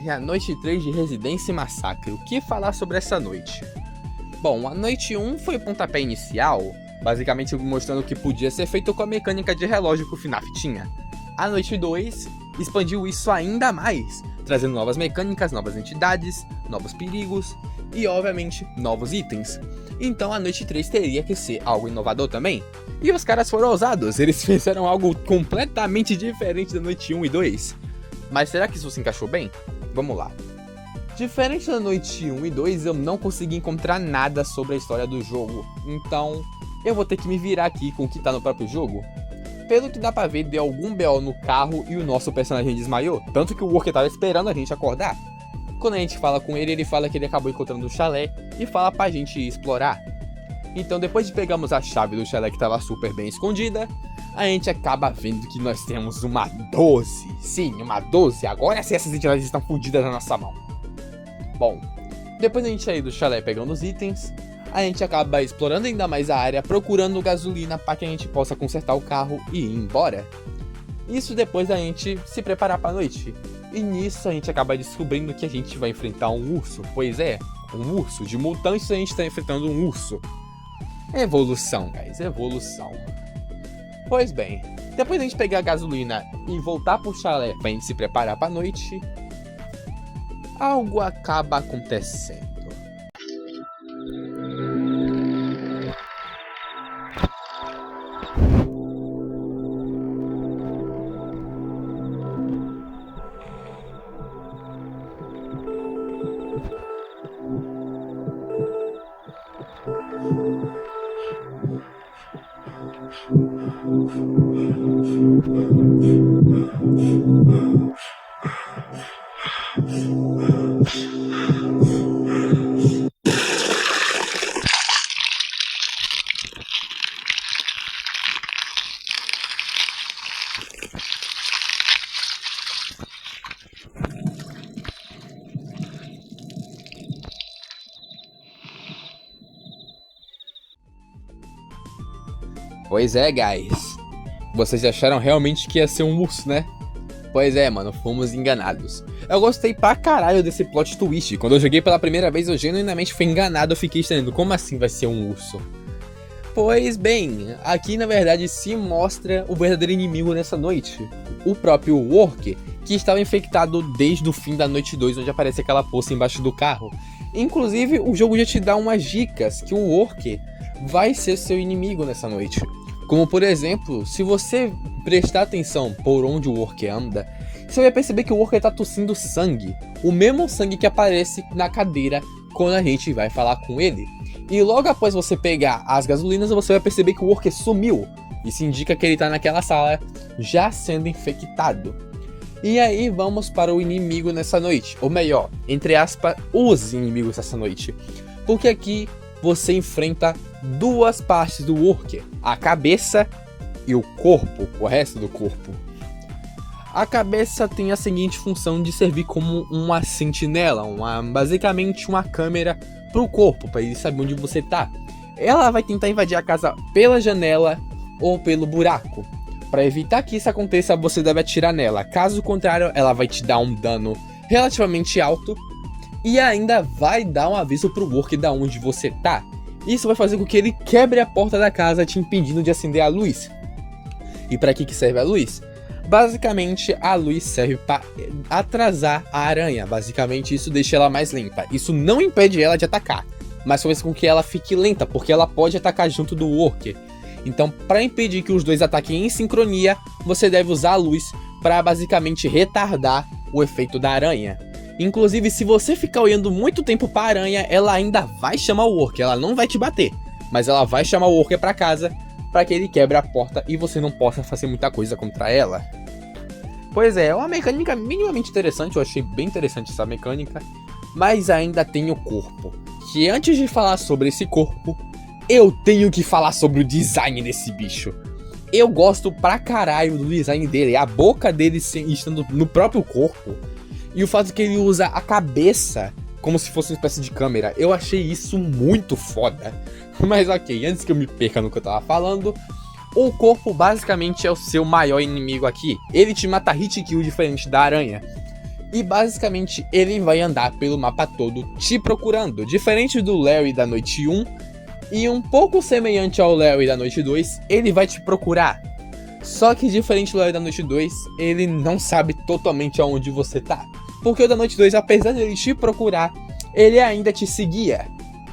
é a noite 3 de Residência Massacre. O que falar sobre essa noite? Bom, a noite 1 foi o pontapé inicial, basicamente mostrando o que podia ser feito com a mecânica de relógio que o FNAF tinha. A noite 2 expandiu isso ainda mais, trazendo novas mecânicas, novas entidades, novos perigos e, obviamente, novos itens. Então a noite 3 teria que ser algo inovador também. E os caras foram ousados, eles fizeram algo completamente diferente da noite 1 e 2. Mas será que isso se encaixou bem? Vamos lá. Diferente da noite 1 e 2, eu não consegui encontrar nada sobre a história do jogo. Então, eu vou ter que me virar aqui com o que tá no próprio jogo. Pelo que dá pra ver, deu algum BO no carro e o nosso personagem desmaiou. Tanto que o Worker tava esperando a gente acordar. Quando a gente fala com ele, ele fala que ele acabou encontrando o chalé e fala pra gente explorar. Então, depois de pegarmos a chave do chalé que tava super bem escondida, a gente acaba vendo que nós temos uma 12. Sim, uma 12. Agora sim essas entidades estão fundidas na nossa mão. Bom, depois da gente sair do chalé pegando os itens, a gente acaba explorando ainda mais a área, procurando gasolina para que a gente possa consertar o carro e ir embora. Isso depois da gente se preparar para a noite. E nisso a gente acaba descobrindo que a gente vai enfrentar um urso. Pois é, um urso. De mutantes a gente está enfrentando um urso. Evolução, guys, evolução. Pois bem, depois da gente pegar a gasolina e voltar pro chalé pra gente se preparar pra noite, algo acaba acontecendo. Pois é, guys. Vocês acharam realmente que ia ser um urso, né? Pois é, mano, fomos enganados. Eu gostei pra caralho desse plot twist. Quando eu joguei pela primeira vez, eu genuinamente fui enganado. Eu fiquei estranhando, como assim vai ser um urso? Pois bem, aqui na verdade se mostra o verdadeiro inimigo nessa noite. O próprio Worker, que estava infectado desde o fim da noite 2, onde aparece aquela poça embaixo do carro. Inclusive, o jogo já te dá umas dicas que o Worker vai ser seu inimigo nessa noite. Como por exemplo, se você prestar atenção por onde o Worker anda, você vai perceber que o Worker tá tossindo sangue. O mesmo sangue que aparece na cadeira quando a gente vai falar com ele. E logo após você pegar as gasolinas, você vai perceber que o Worker sumiu. Isso indica que ele tá naquela sala já sendo infectado. E aí vamos para o inimigo nessa noite. Ou melhor, entre aspas, os inimigos dessa noite. Porque aqui você enfrenta duas partes do Worker, a cabeça e o corpo, o resto do corpo. A cabeça tem a seguinte função de servir como uma sentinela, basicamente uma câmera para o corpo, para ele saber onde você tá. Ela vai tentar invadir a casa pela janela ou pelo buraco. Para evitar que isso aconteça, você deve atirar nela, caso contrário ela vai te dar um dano relativamente alto e ainda vai dar um aviso pro Worker da onde você tá. Isso vai fazer com que ele quebre a porta da casa, te impedindo de acender a luz. E para que serve a luz? Basicamente, a luz serve para atrasar a aranha. Basicamente, isso deixa ela mais lenta. Isso não impede ela de atacar, mas faz com que ela fique lenta, porque ela pode atacar junto do Worker. Então, para impedir que os dois ataquem em sincronia, você deve usar a luz para basicamente retardar o efeito da aranha. Inclusive, se você ficar olhando muito tempo pra aranha, ela ainda vai chamar o Worker. Ela não vai te bater, mas ela vai chamar o Worker pra casa pra que ele quebre a porta e você não possa fazer muita coisa contra ela. Pois é uma mecânica minimamente interessante. Eu achei bem interessante essa mecânica. Mas ainda tem o corpo. Que antes de falar sobre esse corpo, eu tenho que falar sobre o design desse bicho. Eu gosto pra caralho do design dele. A boca dele estando no próprio corpo. E o fato que ele usa a cabeça como se fosse uma espécie de câmera. Eu achei isso muito foda. Mas ok, antes que eu me perca no que eu tava falando, o corpo basicamente é o seu maior inimigo aqui. Ele te mata hit kill diferente da aranha. E basicamente ele vai andar pelo mapa todo te procurando. Diferente do Larry da noite 1 e um pouco semelhante ao Larry da noite 2, ele vai te procurar. Só que diferente do Larry da noite 2, ele não sabe totalmente aonde você tá. Porque o da noite 2, apesar de ele te procurar, ele ainda te seguia.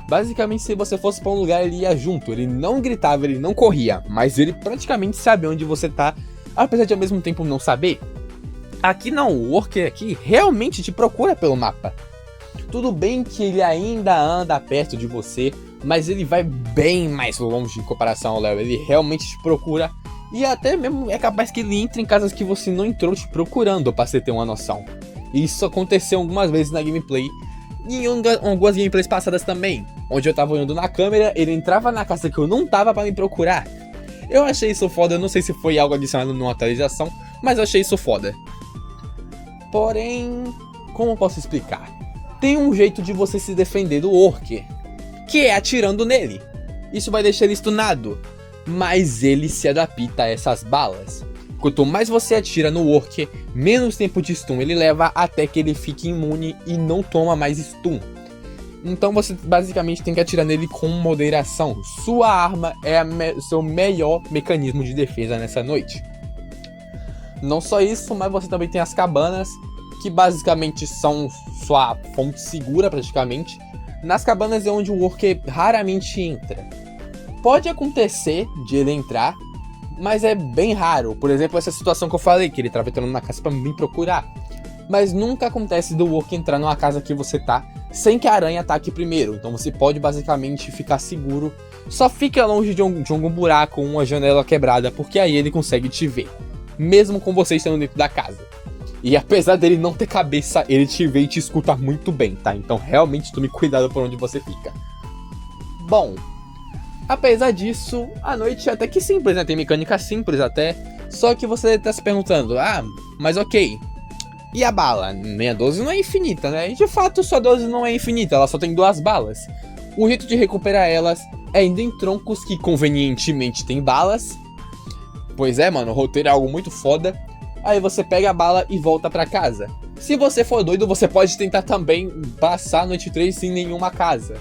Basicamente, se você fosse pra um lugar, ele ia junto. Ele não gritava, ele não corria, mas ele praticamente sabe onde você tá, apesar de ao mesmo tempo não saber. Aqui não, o Worker aqui realmente te procura pelo mapa. Tudo bem que ele ainda anda perto de você, mas ele vai bem mais longe em comparação ao Léo. Ele realmente te procura e até mesmo é capaz que ele entre em casas que você não entrou te procurando, pra você ter uma noção. Isso aconteceu algumas vezes na gameplay e em algumas gameplays passadas também, onde eu tava olhando na câmera, ele entrava na casa que eu não tava pra me procurar. Eu achei isso foda, eu não sei se foi algo adicionado numa atualização, mas eu achei isso foda. Porém, como eu posso explicar? Tem um jeito de você se defender do Worker, que é atirando nele. Isso vai deixar ele stunado, mas ele se adapta a essas balas. Quanto mais você atira no Worker, menos tempo de stun ele leva até que ele fique imune e não toma mais stun. Então você basicamente tem que atirar nele com moderação. Sua arma é seu melhor mecanismo de defesa nessa noite. Não só isso, mas você também tem as cabanas, que basicamente são sua fonte segura praticamente. Nas cabanas é onde o Worker raramente entra. Pode acontecer de ele entrar, mas é bem raro. Por exemplo, essa situação que eu falei, que ele estava entrando na casa para me procurar. Mas nunca acontece do Worker entrar numa casa que você tá sem que a aranha ataque primeiro. Então você pode basicamente ficar seguro. Só fica longe de algum buraco ou uma janela quebrada, porque aí ele consegue te ver, mesmo com você estando dentro da casa. E apesar dele não ter cabeça, ele te vê e te escuta muito bem, tá? Então realmente tome cuidado por onde você fica. Bom, apesar disso, a noite é até que simples, né? Tem mecânica simples até. Só que você tá se perguntando, mas ok, e a bala? Minha 12 não é infinita, né? E de fato sua 12 não é infinita, ela só tem 2 balas. O jeito de recuperar elas é indo em troncos que convenientemente tem balas. Pois é, mano, o roteiro é algo muito foda. Aí você pega a bala e volta pra casa. Se você for doido, você pode tentar também passar a noite 3 sem nenhuma casa.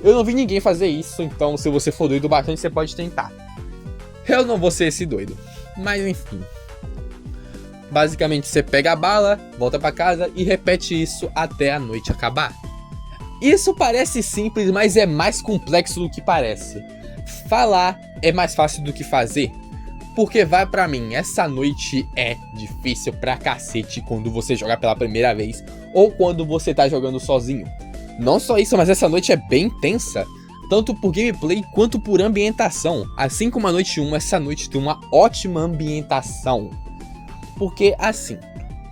Eu não vi ninguém fazer isso, então se você for doido bastante, você pode tentar. Eu não vou ser esse doido, mas enfim. Basicamente você pega a bala, volta pra casa e repete isso até a noite acabar. Isso parece simples, mas é mais complexo do que parece. Falar é mais fácil do que fazer. Porque vai pra mim, essa noite é difícil pra cacete quando você joga pela primeira vez ou quando você tá jogando sozinho. Não só isso, mas essa noite é bem tensa, tanto por gameplay quanto por ambientação. Assim como a noite 1, essa noite tem uma ótima ambientação. Porque assim,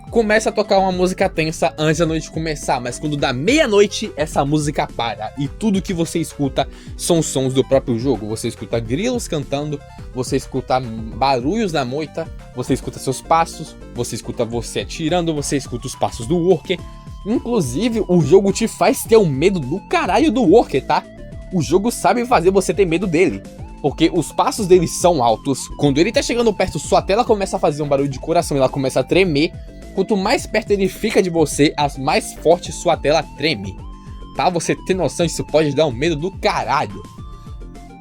começa a tocar uma música tensa antes da noite começar, mas quando dá meia-noite, essa música para e tudo que você escuta são sons do próprio jogo. Você escuta grilos cantando, você escuta barulhos na moita, você escuta seus passos, você escuta você atirando, você escuta os passos do Worker. Inclusive, o jogo te faz ter um medo do caralho do Worker, tá? O jogo sabe fazer você ter medo dele, porque os passos dele são altos. Quando ele tá chegando perto, sua tela começa a fazer um barulho de coração e ela começa a tremer. Quanto mais perto ele fica de você, mais forte sua tela treme. Pra você ter noção, isso pode dar um medo do caralho.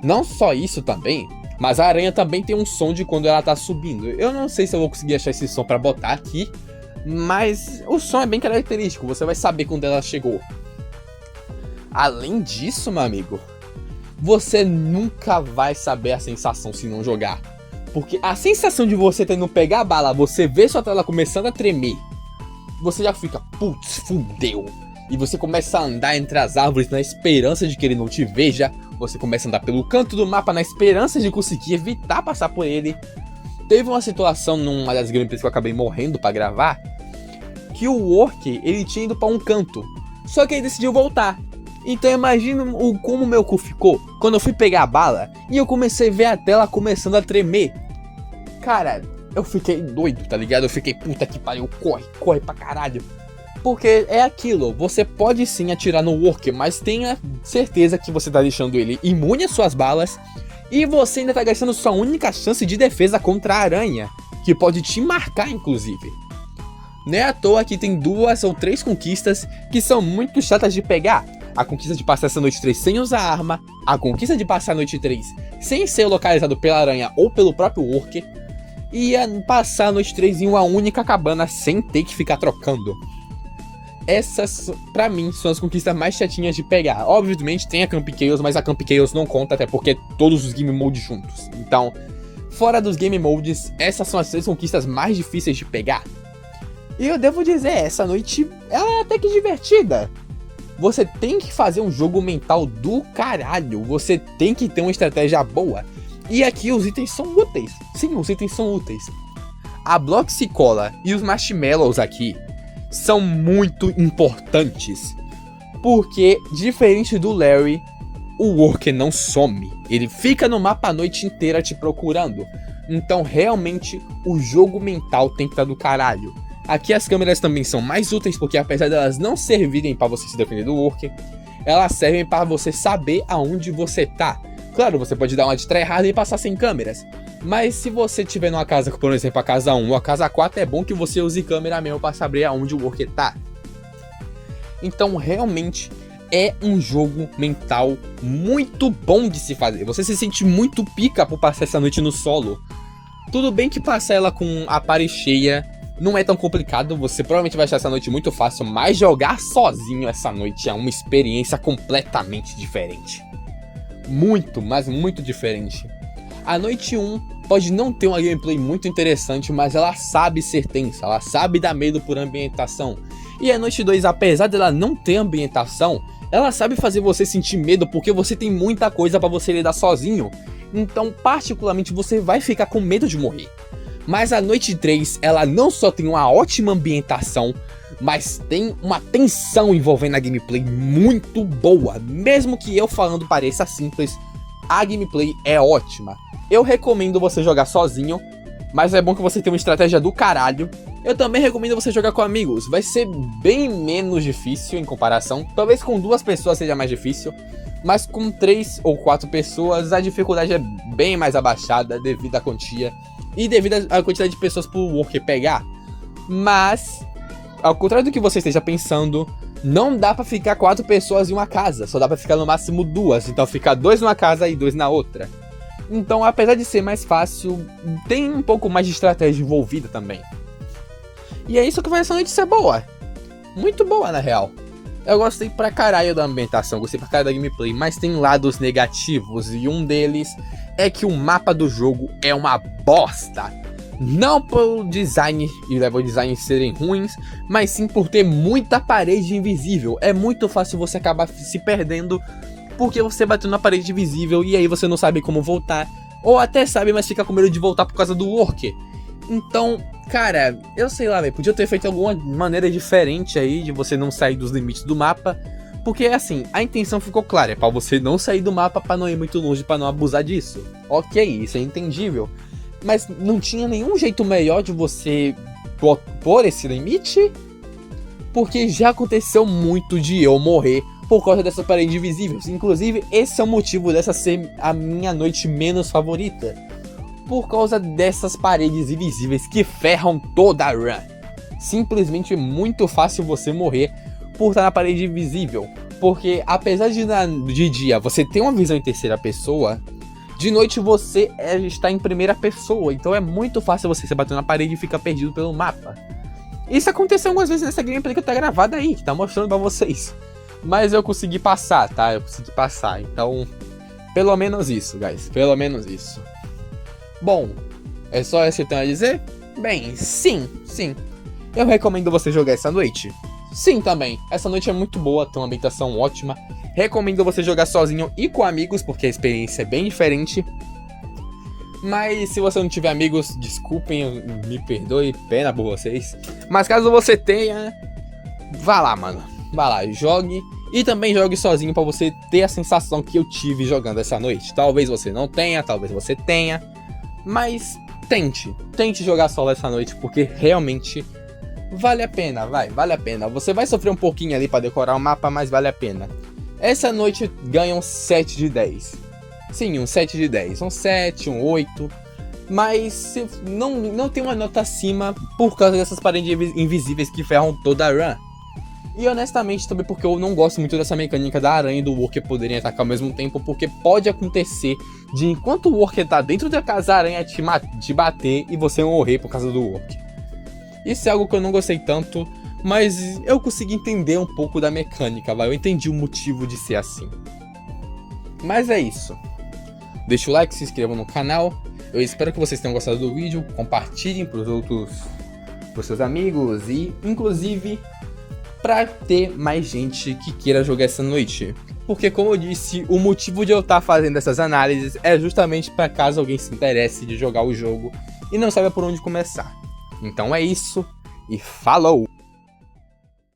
Não só isso também, mas a aranha também tem um som de quando ela tá subindo. Eu não sei se eu vou conseguir achar esse som pra botar aqui, mas o som é bem característico, você vai saber quando ela chegou. Além disso, meu amigo, você nunca vai saber a sensação se não jogar. Porque a sensação de você tendo pegar a bala, você vê sua tela começando a tremer, você já fica, putz, fudeu. E você começa a andar entre as árvores na esperança de que ele não te veja. Você começa a andar pelo canto do mapa na esperança de conseguir evitar passar por ele. Teve uma situação numa das gameplays que eu acabei morrendo pra gravar, que o Worker, ele tinha ido pra um canto, só que ele decidiu voltar. Então imagina como meu cu ficou quando eu fui pegar a bala e eu comecei a ver a tela começando a tremer. Cara, eu fiquei doido, tá ligado? Eu fiquei, puta que pariu, corre pra caralho. Porque é aquilo, você pode sim atirar no Worker, mas tenha certeza que você tá deixando ele imune às suas balas. E você ainda tá gastando sua única chance de defesa contra a aranha, que pode te marcar inclusive. Não é à toa que tem 2 ou 3 conquistas que são muito chatas de pegar. A conquista de passar essa noite 3 sem usar arma, a conquista de passar a noite 3 sem ser localizado pela aranha ou pelo próprio Worker, e passar a noite 3 em uma única cabana sem ter que ficar trocando. Essas, pra mim, são as conquistas mais chatinhas de pegar. Obviamente tem a Camp Chaos, mas a Camp Chaos não conta, até porque é todos os Game Modes juntos. Então, fora dos Game Modes, essas são as 3 conquistas mais difíceis de pegar. E eu devo dizer, essa noite ela é até que divertida. Você tem que fazer um jogo mental do caralho. Você tem que ter uma estratégia boa. E aqui os itens são úteis. Sim, os itens são úteis. A Bloxicola e os Marshmallows aqui são muito importantes. Porque, diferente do Larry, o Worker não some. Ele fica no mapa a noite inteira te procurando. Então, realmente, o jogo mental tem que estar do caralho. Aqui as câmeras também são mais úteis, porque apesar delas não servirem para você se defender do Worker, elas servem para você saber aonde você tá. Claro, você pode dar uma de tryhard e passar sem câmeras, mas se você tiver numa casa, por exemplo, a casa 1 ou a casa 4, é bom que você use câmera mesmo para saber aonde o Worker tá. Então, realmente, é um jogo mental muito bom de se fazer. Você se sente muito pica por passar essa noite no solo. Tudo bem que passar ela com a party cheia não é tão complicado, você provavelmente vai achar essa noite muito fácil, mas jogar sozinho essa noite é uma experiência completamente diferente. Muito, mas muito diferente. A noite 1 pode não ter uma gameplay muito interessante, mas ela sabe ser tensa, ela sabe dar medo por ambientação. E a noite 2, apesar dela não ter ambientação, ela sabe fazer você sentir medo porque você tem muita coisa pra você lidar sozinho. Então, particularmente, você vai ficar com medo de morrer. Mas a noite 3, ela não só tem uma ótima ambientação, mas tem uma tensão envolvendo a gameplay muito boa. Mesmo que eu falando pareça simples, a gameplay é ótima. Eu recomendo você jogar sozinho, mas é bom que você tenha uma estratégia do caralho. Eu também recomendo você jogar com amigos, vai ser bem menos difícil em comparação. Talvez com 2 pessoas seja mais difícil, mas com 3 ou 4 pessoas a dificuldade é bem mais abaixada devido à quantia e devido à quantidade de pessoas pro Worker pegar. Mas, ao contrário do que você esteja pensando, não dá pra ficar 4 pessoas em uma casa, só dá pra ficar no máximo 2, então fica 2 numa casa e 2 na outra. Então, apesar de ser mais fácil, tem um pouco mais de estratégia envolvida também. E é isso que faz essa noite ser boa. Muito boa, na real. Eu gostei pra caralho da ambientação, gostei pra caralho da gameplay, mas tem lados negativos, e um deles é que o mapa do jogo é uma bosta. Não pelo design e level design serem ruins, mas sim por ter muita parede invisível. É muito fácil você acabar se perdendo porque você bateu na parede invisível e aí você não sabe como voltar. Ou até sabe, mas fica com medo de voltar por causa do Worker. Então, cara, eu sei lá, velho, podia ter feito alguma maneira diferente aí de você não sair dos limites do mapa. Porque assim, a intenção ficou clara, é pra você não sair do mapa pra não ir muito longe, pra não abusar disso. Ok, isso é entendível. Mas não tinha nenhum jeito melhor de você pôr esse limite? Porque já aconteceu muito de eu morrer por causa dessa parede invisível. Inclusive, esse é o motivo dessa ser a minha noite menos favorita. Por causa dessas paredes invisíveis que ferram toda a run. Simplesmente é muito fácil você morrer por estar na parede invisível. Porque apesar de dia você ter uma visão em terceira pessoa, de noite você está em primeira pessoa. Então é muito fácil você se bater na parede e ficar perdido pelo mapa. Isso aconteceu algumas vezes nessa gameplay que tá gravada aí, que tá mostrando pra vocês. Mas eu consegui passar, tá? Eu consegui passar. Então, pelo menos isso, guys. Pelo menos isso. Bom, é só isso que eu tenho a dizer? Bem, sim. Eu recomendo você jogar essa noite? Sim, também. Essa noite é muito boa, tem uma ambientação ótima. Recomendo você jogar sozinho e com amigos, porque a experiência é bem diferente. Mas se você não tiver amigos, desculpem, me perdoe, pena por vocês. Mas caso você tenha, vá lá, mano. Vá lá, jogue. E também jogue sozinho pra você ter a sensação que eu tive jogando essa noite. Talvez você não tenha, talvez você tenha. Mas tente jogar solo essa noite, porque realmente vale a pena, vale a pena. Você vai sofrer um pouquinho ali pra decorar o mapa, mas vale a pena. Essa noite ganha um 7 de 10. Sim, um 7 de 10, um 7, um 8. mas não tem uma nota acima por causa dessas paredes invisíveis que ferram toda a run. E honestamente também porque eu não gosto muito dessa mecânica da aranha e do Worker poderem atacar ao mesmo tempo, porque pode acontecer de enquanto o Worker tá dentro da casa, a aranha te bater e você morrer por causa do Worker. Isso é algo que eu não gostei tanto, mas eu consegui entender um pouco da mecânica, eu entendi o motivo de ser assim. Mas é isso. Deixa o like, se inscreva no canal. Eu espero que vocês tenham gostado do vídeo. Compartilhem pros seus amigos e, inclusive, pra ter mais gente que queira jogar essa noite. Porque, como eu disse, o motivo de eu estar fazendo essas análises é justamente para caso alguém se interesse de jogar o jogo e não saiba por onde começar. Então é isso e falou!